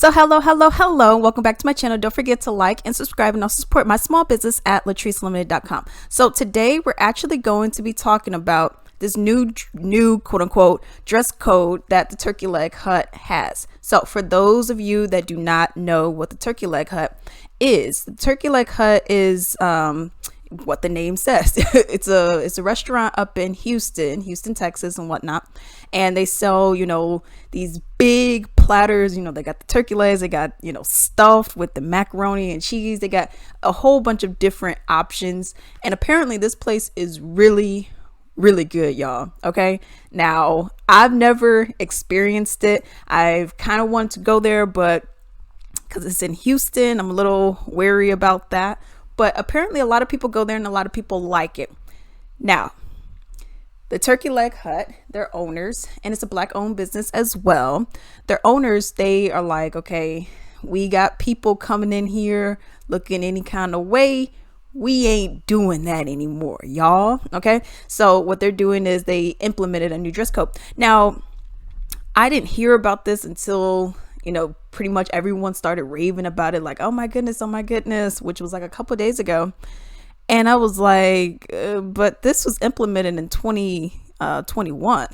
So hello. Welcome back to my channel. Don't forget to like and subscribe and also support my small business at latricelimited.com. So today we're actually going to be talking about this new quote unquote dress code that the Turkey Leg Hut has. So for those of you that do not know what the Turkey Leg Hut is, the Turkey Leg Hut is what the name says. It's a restaurant up in Houston, Texas and whatnot. And they sell, these big platters. They got the turkey legs, they got, stuffed with the macaroni and cheese. They got a whole bunch of different options. And apparently this place is really good, y'all. Okay. Now, I've never experienced it. I've kind of wanted to go there, but because it's in Houston, I'm a little wary about that. But apparently a lot of people go there and a lot of people like it. Now, the Turkey Leg Hut, their owners, and it's a Black owned business as well. Their owners, they are like, okay, we got people coming in here looking any kind of way. We ain't doing that anymore, y'all. Okay. So what they're doing is they implemented a new dress code. Now, I didn't hear about this until pretty much everyone started raving about it, like, oh my goodness, which was like a couple days ago. And I was like, but this was implemented in 2021.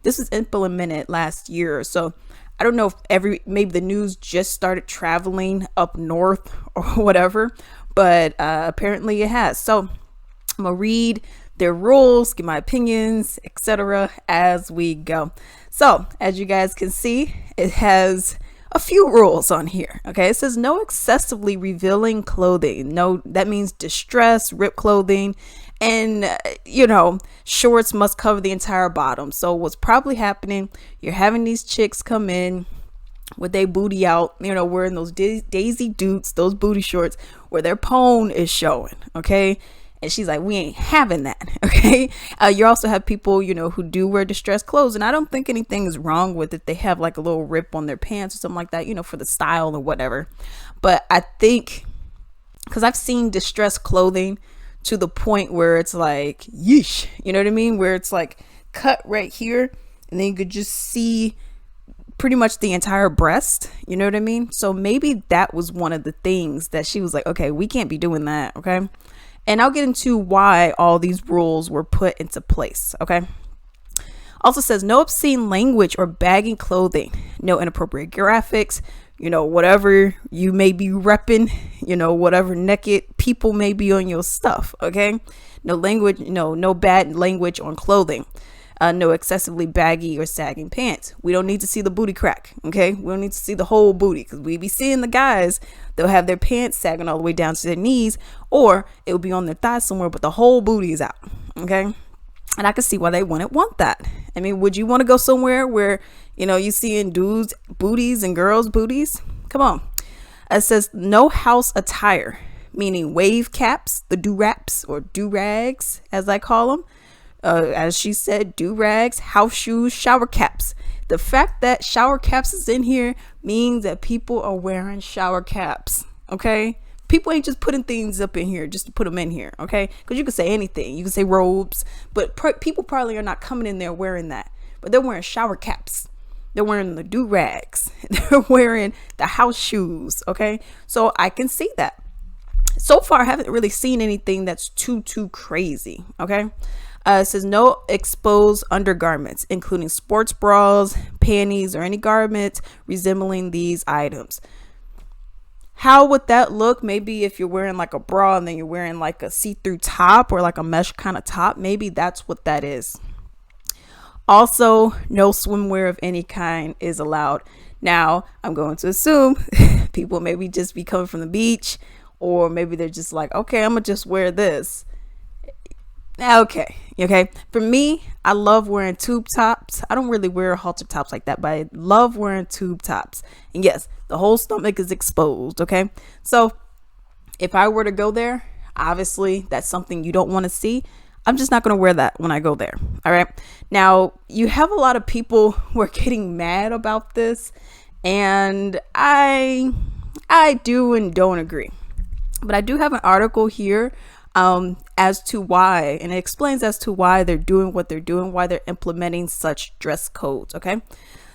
This was implemented last year. So I don't know if maybe the news just started traveling up north or whatever, but apparently it has. So I'm gonna read their rules, give my opinions, etc. as we go. So as you guys can see, it has a few rules on here. Okay, it says no excessively revealing clothing. No, that means distressed, ripped clothing, and shorts must cover the entire bottom. So what's probably happening, you're having these chicks come in with their booty out, wearing those Daisy Dukes, those booty shorts where their pone is showing. Okay. And she's like, we ain't having that. Okay. You also have people, who do wear distressed clothes. And I don't think anything is wrong with it. They have like a little rip on their pants or something like that, for the style or whatever. But I think because I've seen distressed clothing to the point where it's like, yeesh, you know what I mean? Where it's like cut right here. And then you could just see pretty much the entire breast. You know what I mean? So maybe that was one of the things that she was like, okay, we can't be doing that. Okay. And I'll get into why all these rules were put into place. Okay. Also says no obscene language or bagging clothing, no inappropriate graphics, whatever you may be repping, whatever naked people may be on your stuff. Okay. No language, no bad language on clothing. No excessively baggy or sagging pants. We don't need to see the booty crack. Okay. We don't need to see the whole booty, because we be seeing the guys, they'll have their pants sagging all the way down to their knees, or it will be on their thighs somewhere, but the whole booty is out. Okay. And I can see why they wouldn't want that. I mean, would you want to go somewhere where, you seeing dudes booties and girls booties? Come on. It says no house attire, meaning wave caps, the do-raps or do-rags, as I call them. As she said, do-rags, house shoes, shower caps. The fact that shower caps is in here means that people are wearing shower caps. Okay. People ain't just putting things up in here just to put them in here. Okay. Because you can say anything. You can say robes, but people probably are not coming in there wearing that, but they're wearing shower caps. They're wearing the do-rags. They're wearing the house shoes. Okay. So I can see that. So far, I haven't really seen anything that's too crazy. Okay. It says no exposed undergarments, including sports bras, panties, or any garments resembling these items. How would that look? Maybe if you're wearing like a bra and then you're wearing like a see-through top or like a mesh kind of top, maybe that's what that is. Also, no swimwear of any kind is allowed. Now, I'm going to assume people maybe just be coming from the beach, or maybe they're just like, okay, I'm gonna just wear this. Okay. For me, I love wearing tube tops. I don't really wear halter tops like that, but I love wearing tube tops. And yes, the whole stomach is exposed. Okay. So if I were to go there, obviously that's something you don't want to see. I'm just not going to wear that when I go there. All right. Now, you have a lot of people who are getting mad about this, and I do and don't agree. But I do have an article here as to why, and it explains as to why they're doing what they're doing, why they're implementing such dress codes. Okay.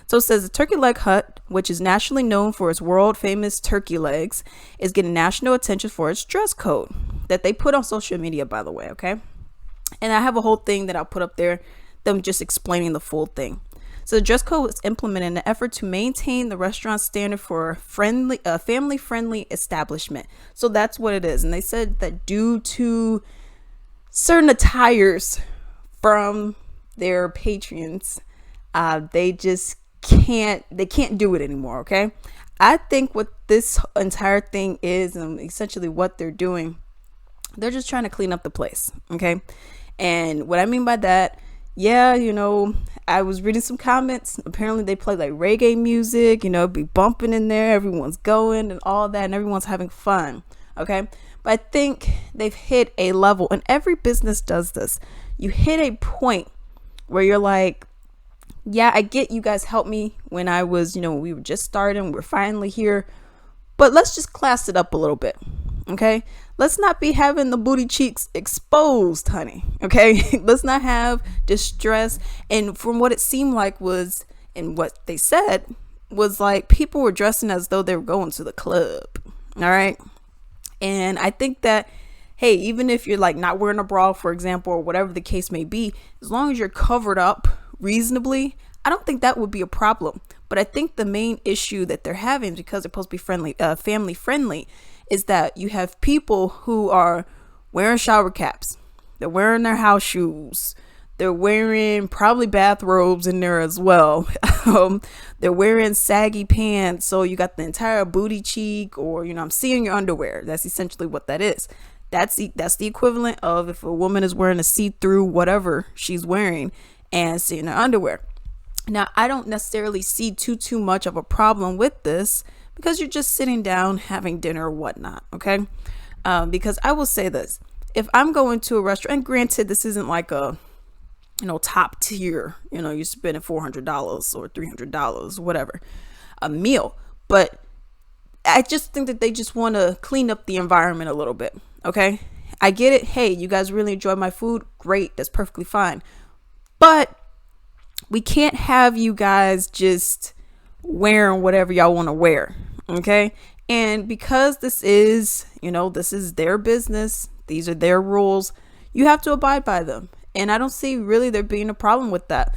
So it says the Turkey Leg Hut, which is nationally known for its world famous turkey legs, is getting national attention for its dress code that they put on social media, by the way. Okay. And I have a whole thing that I'll put up there, them just explaining the full thing. So the dress code was implemented in an effort to maintain the restaurant standard for a family-friendly establishment. So that's what it is. And they said that due to certain attires from their patrons, they just can't do it anymore. Okay. I think what this entire thing is, and essentially what they're doing, they're just trying to clean up the place. Okay. And what I mean by that, yeah, I was reading some comments. Apparently they play like reggae music, be bumping in there. Everyone's going and all that, and everyone's having fun. Okay. But I think they've hit a level, and every business does this. You hit a point where you're like, yeah, I get you guys helped me when I was, we were just starting, we're finally here, but let's just class it up a little bit. Okay. Let's not be having the booty cheeks exposed, honey. Okay. Let's not have distress. And from what it seemed like was, and what they said was like, people were dressing as though they were going to the club. All right. And I think that, hey, even if you're like not wearing a bra, for example, or whatever the case may be, as long as you're covered up reasonably, I don't think that would be a problem. But I think the main issue that they're having, because they're supposed to be family friendly, is that you have people who are wearing shower caps, they're wearing their house shoes, they're wearing probably bathrobes in there as well. They're wearing saggy pants, so you got the entire booty cheek, or I'm seeing your underwear. That's essentially what that is. That's the equivalent of if a woman is wearing a see-through whatever she's wearing and seeing her underwear. Now, I don't necessarily see too much of a problem with this, because you're just sitting down having dinner or whatnot. Okay. Because I will say this, if I'm going to a restaurant, and granted, this isn't like a, top tier, you're spending $400 or $300, whatever, a meal. But I just think that they just want to clean up the environment a little bit. Okay. I get it. Hey, you guys really enjoy my food. Great. That's perfectly fine. But we can't have you guys just wearing whatever y'all want to wear. Okay. And because this is their business, these are their rules, you have to abide by them. And I don't see really there being a problem with that.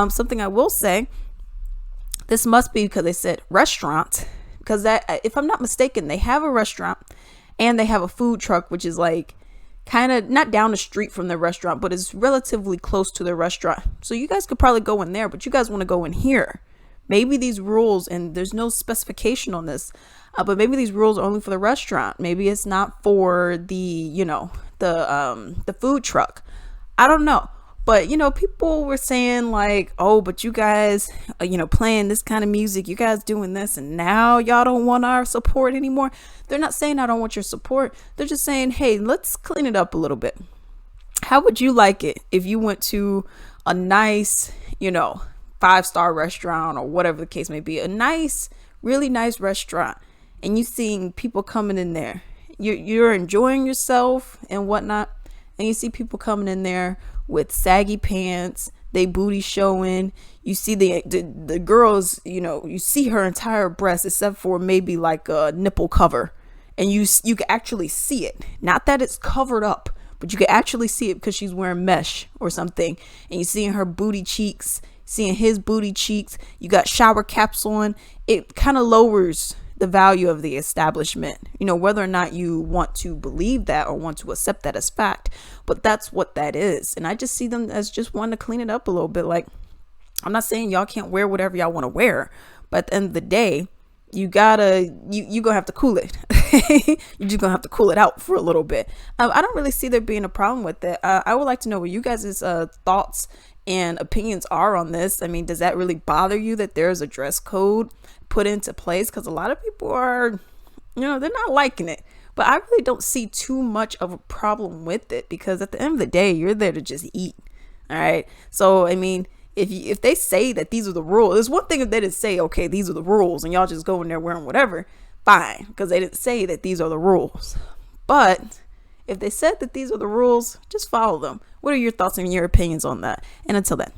Something I will say, this must be because they said restaurant, because that, if I'm not mistaken, they have a restaurant and they have a food truck, which is like kind of not down the street from the restaurant, but is relatively close to the restaurant. So you guys could probably go in there, but you guys want to go in here. Maybe these rules, and there's no specification on this, but maybe these rules are only for the restaurant. Maybe it's not for the, the food truck. I don't know. But, people were saying like, oh, but you guys, playing this kind of music, you guys doing this, and now y'all don't want our support anymore. They're not saying I don't want your support. They're just saying, hey, let's clean it up a little bit. How would you like it if you went to a nice, 5-star restaurant or whatever the case may be, a nice, really nice restaurant, and you seeing people coming in there, you're enjoying yourself and whatnot, and you see people coming in there with saggy pants, they booty showing, you see the girls, you see her entire breast except for maybe like a nipple cover, and you can actually see it, not that it's covered up, but you can actually see it because she's wearing mesh or something, and you seeing her booty cheeks, seeing his booty cheeks, you got shower caps on. It kind of lowers the value of the establishment, whether or not you want to believe that or want to accept that as fact, but that's what that is. And I just see them as just wanting to clean it up a little bit. Like, I'm not saying y'all can't wear whatever y'all want to wear, but at the end of the day, you gonna have to cool it. You're just gonna have to cool it out for a little bit. I don't really see there being a problem with it. I would like to know what you guys' thoughts and opinions are on this. I mean, does that really bother you that there's a dress code put into place? Because a lot of people are, they're not liking it. But I really don't see too much of a problem with it, because at the end of the day, you're there to just eat. All right. So, I mean, if they say that these are the rules, it's one thing if they didn't say, okay, these are the rules, and y'all just go in there wearing whatever, fine, because they didn't say that these are the rules. But if they said that these are the rules, just follow them. What are your thoughts and your opinions on that? And until then.